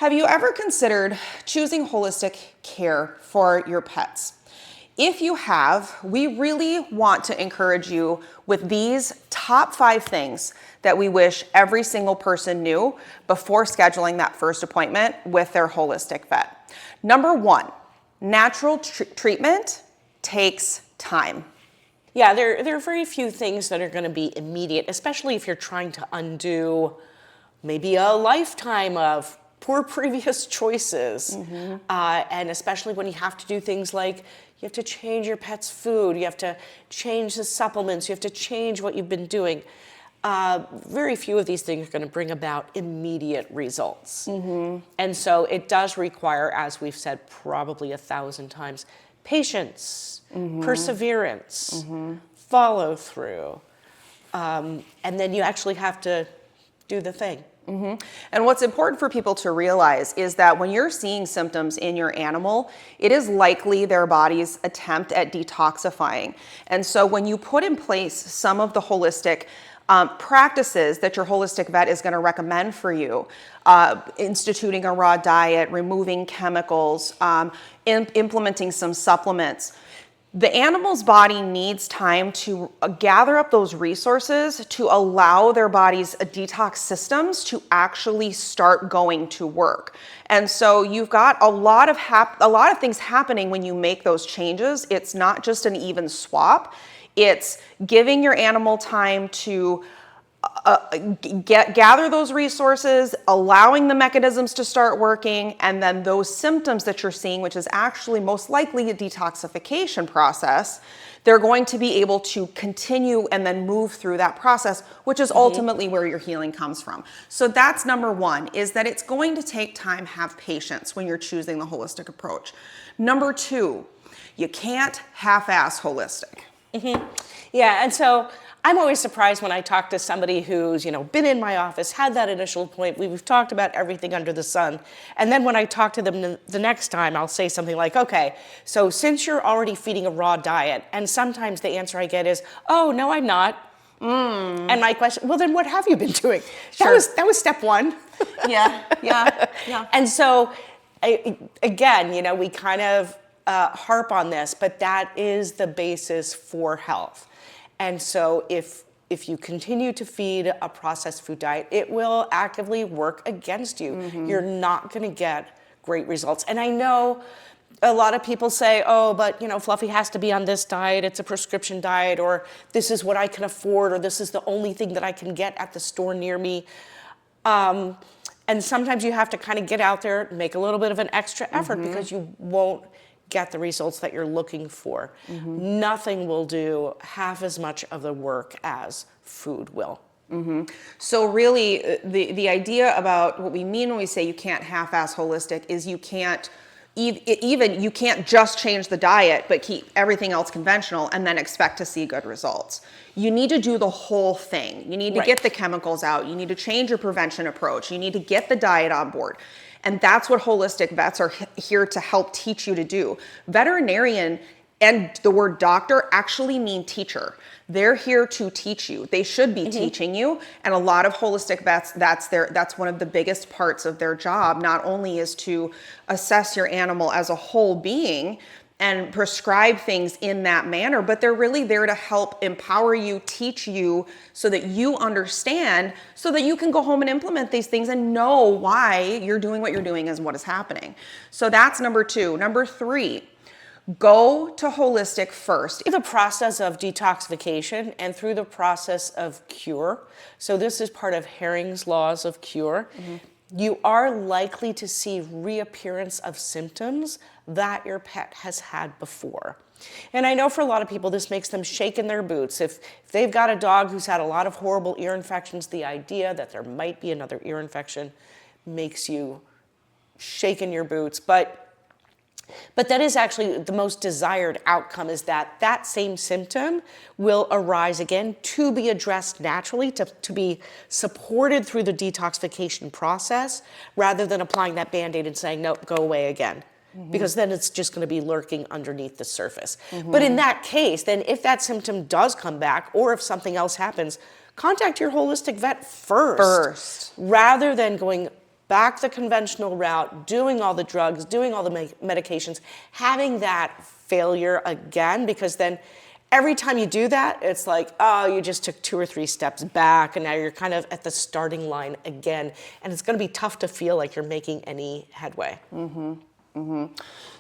Have you ever considered choosing holistic care for your pets? If you have, we really want to encourage you with these top 5 things that we wish every single person knew before scheduling that first appointment with their holistic vet. Number 1, natural treatment takes time. Yeah, there are very few things that are going to be immediate, especially if you're trying to undo maybe a lifetime of poor previous choices. And especially when you have to do things like you have to change your pet's food, you have to change the supplements, you have to change what you've been doing. Very few of these things are going to bring about immediate results. And so it does require, as we've said probably 1,000 times, patience, perseverance, follow through. And then you actually have to do the thing. And what's important for people to realize is that when you're seeing symptoms in your animal, it is likely their body's attempt at detoxifying. And so when you put in place some of the holistic practices that your holistic vet is going to recommend for you, instituting a raw diet, removing chemicals, implementing some supplements, the animal's body needs time to gather up those resources to allow their body's detox systems to actually start going to work. And so you've got a lot of things happening when you make those changes. It's not just an even swap. It's giving your animal time to gather those resources, allowing the mechanisms to start working, and then those symptoms that you're seeing, which is actually most likely a detoxification process, they're going to be able to continue and then move through that process, which is ultimately where your healing comes from. So that's number 1, is that it's going to take time, have patience when you're choosing the holistic approach. Number 2, you can't half-ass holistic. Yeah, and so I'm always surprised when I talk to somebody who's, been in my office, had that initial appointment, we've talked about everything under the sun, and then when I talk to them the next time, I'll say something like, okay, so since you're already feeding a raw diet, and sometimes the answer I get is, oh, no, I'm not. And my question, well, then what have you been doing? Sure. That was step 1. Yeah. And so, again, we kind of harp on this, but that is the basis for health. And so if you continue to feed a processed food diet, it will actively work against you. You're not going to get great results. And I know a lot of people say, oh, but Fluffy has to be on this diet, it's a prescription diet, or this is what I can afford, or this is the only thing that I can get at the store near me. And sometimes you have to kind of get out there and make a little bit of an extra effort because you won't get the results that you're looking for. Nothing will do half as much of the work as food will. So really, the idea about what we mean when we say you can't half-ass holistic is you can't you can't just change the diet but keep everything else conventional and then expect to see good results. You need to do the whole thing. You need to get the chemicals out. You need to change your prevention approach. You need to get the diet on board. And that's what holistic vets are here to help teach you to do. Veterinarian and the word doctor actually mean teacher. They're here to teach you. They should be teaching you. And a lot of holistic vets, that's one of the biggest parts of their job. Not only is to assess your animal as a whole being and prescribe things in that manner, but they're really there to help empower you, teach you, so that you understand, so that you can go home and implement these things and know why you're doing what you're doing and what is happening. So that's number 2. Number 3, go to holistic first. The process of detoxification and through the process of cure, so this is part of Herring's laws of cure, you are likely to see reappearance of symptoms that your pet has had before. And I know for a lot of people this makes them shake in their boots. If they've got a dog who's had a lot of horrible ear infections, the idea that there might be another ear infection makes you shake in your boots. But that is actually the most desired outcome, is that same symptom will arise again to be addressed naturally, to be supported through the detoxification process, rather than applying that Band-Aid and saying, nope, go away again. Because then it's just going to be lurking underneath the surface. But in that case, then if that symptom does come back, or if something else happens, contact your holistic vet first. Rather than going back the conventional route, doing all the drugs, doing all the medications, having that failure again, because then every time you do that, it's like, oh, you just took 2 or 3 steps back, and now you're kind of at the starting line again, and it's going to be tough to feel like you're making any headway.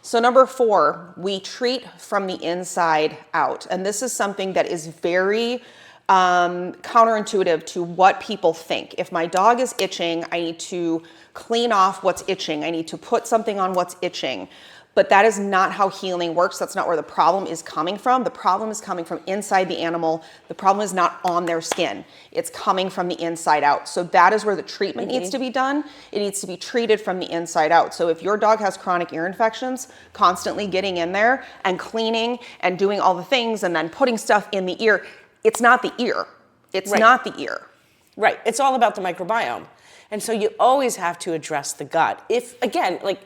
So number 4, we treat from the inside out. And this is something that is very counterintuitive to what people think. If my dog is itching, I need to clean off what's itching. I need to put something on what's itching. But that is not how healing works. That's not where the problem is coming from. The problem is coming from inside the animal. The problem is not on their skin. It's coming from the inside out. So that is where the treatment needs to be done. It needs to be treated from the inside out. So if your dog has chronic ear infections, constantly getting in there and cleaning and doing all the things and then putting stuff in the ear, it's not the ear. It's not the ear. Right. It's all about the microbiome. And so you always have to address the gut. If, again, like,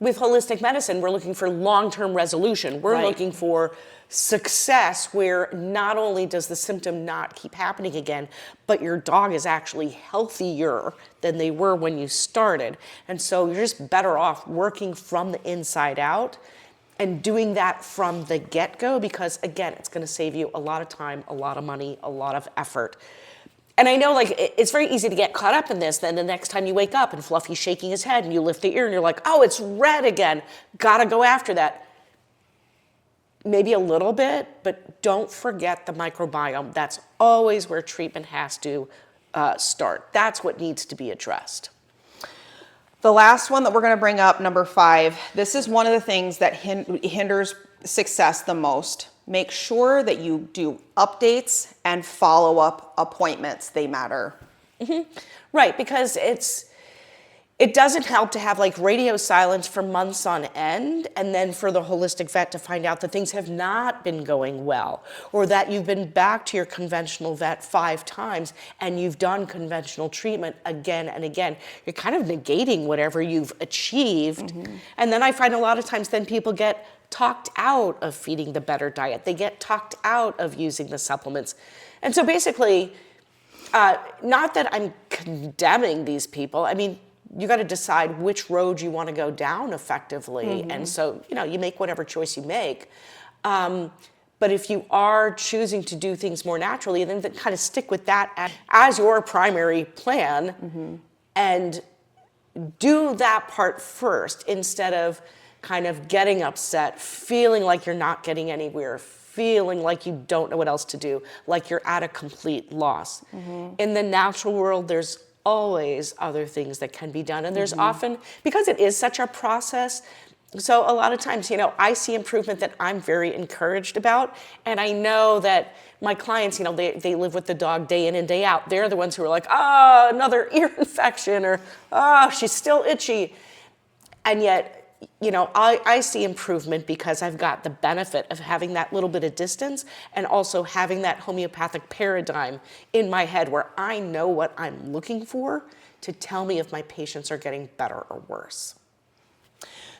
with holistic medicine, we're looking for long-term resolution. We're looking for success where not only does the symptom not keep happening again, but your dog is actually healthier than they were when you started. And so you're just better off working from the inside out and doing that from the get-go, because again, it's going to save you a lot of time, a lot of money, a lot of effort. And I know, like, it's very easy to get caught up in this. Then the next time you wake up and Fluffy's shaking his head and you lift the ear and you're like, oh, it's red again. Gotta go after that. Maybe a little bit, but don't forget the microbiome. That's always where treatment has to start. That's what needs to be addressed. The last one that we're going to bring up, number 5, this is one of the things that hinders success the most. Make sure that you do updates and follow-up appointments. They matter. Right, because it doesn't help to have like radio silence for months on end, and then for the holistic vet to find out that things have not been going well, or that you've been back to your conventional vet 5 times and you've done conventional treatment again and again. You're kind of negating whatever you've achieved. And then I find a lot of times then people get talked out of feeding the better diet. They get talked out of using the supplements. And so basically, not that I'm condemning these people. I mean, you got to decide which road you want to go down effectively. And so, you know, you make whatever choice you make. But if you are choosing to do things more naturally, then kind of stick with that as your primary plan and do that part first, instead of kind of getting upset, feeling like you're not getting anywhere, feeling like you don't know what else to do, like you're at a complete loss. In the natural world, there's always other things that can be done. And there's often, because it is such a process, so a lot of times, you know, I see improvement that I'm very encouraged about. And I know that my clients, you know, they live with the dog day in and day out. They're the ones who are like, oh, another ear infection, or, oh, she's still itchy. And yet, you know, I see improvement because I've got the benefit of having that little bit of distance, and also having that homeopathic paradigm in my head where I know what I'm looking for to tell me if my patients are getting better or worse.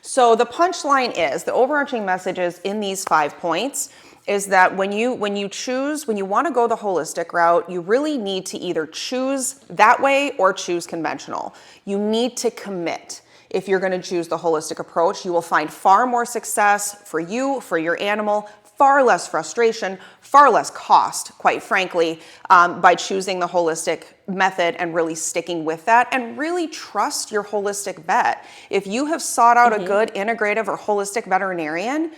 So the punchline is, the overarching messages in these 5 points is that when you want to go the holistic route, you really need to either choose that way or choose conventional. You need to commit. If you're going to choose the holistic approach, you will find far more success for you, for your animal, far less frustration, far less cost, quite frankly, by choosing the holistic method and really sticking with that, and really trust your holistic vet. If you have sought out a good integrative or holistic veterinarian,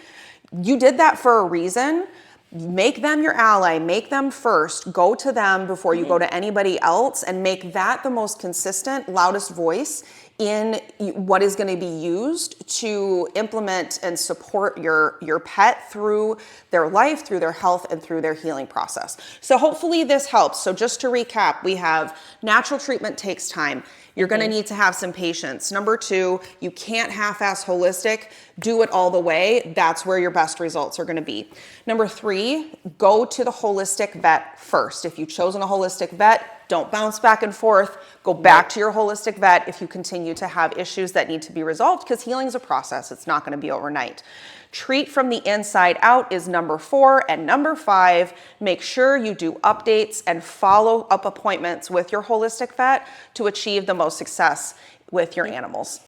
you did that for a reason. Make them your ally, make them first, go to them before you go to anybody else, and make that the most consistent, loudest voice in what is going to be used to implement and support your pet through their life, through their health, and through their healing process. So hopefully this helps. So just to recap, we have natural treatment takes time. You're going to need to have some patience. Number 2, you can't half-ass holistic. Do it all the way. That's where your best results are going to be. Number 3, go to the holistic vet first. If you've chosen a holistic vet, don't bounce back and forth. Go back to your holistic vet if you continue to have issues that need to be resolved, because healing is a process. It's not going to be overnight. Treat from the inside out is number 4. And number 5, make sure you do updates and follow up appointments with your holistic vet to achieve the most success with your animals.